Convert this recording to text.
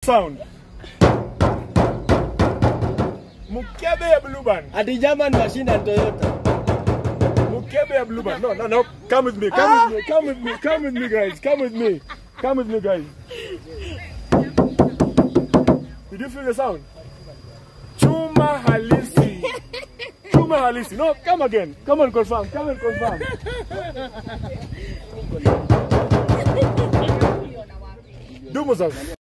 Sound. Mukebe ya blue band. At the German machine and Toyota. Mukebe ya blue band. No. Come with me. Come with me, guys. Come with me, guys. Did you feel the sound? Chuma halisi. Chuma halisi. No, come again. Come and confirm. Do Mozart.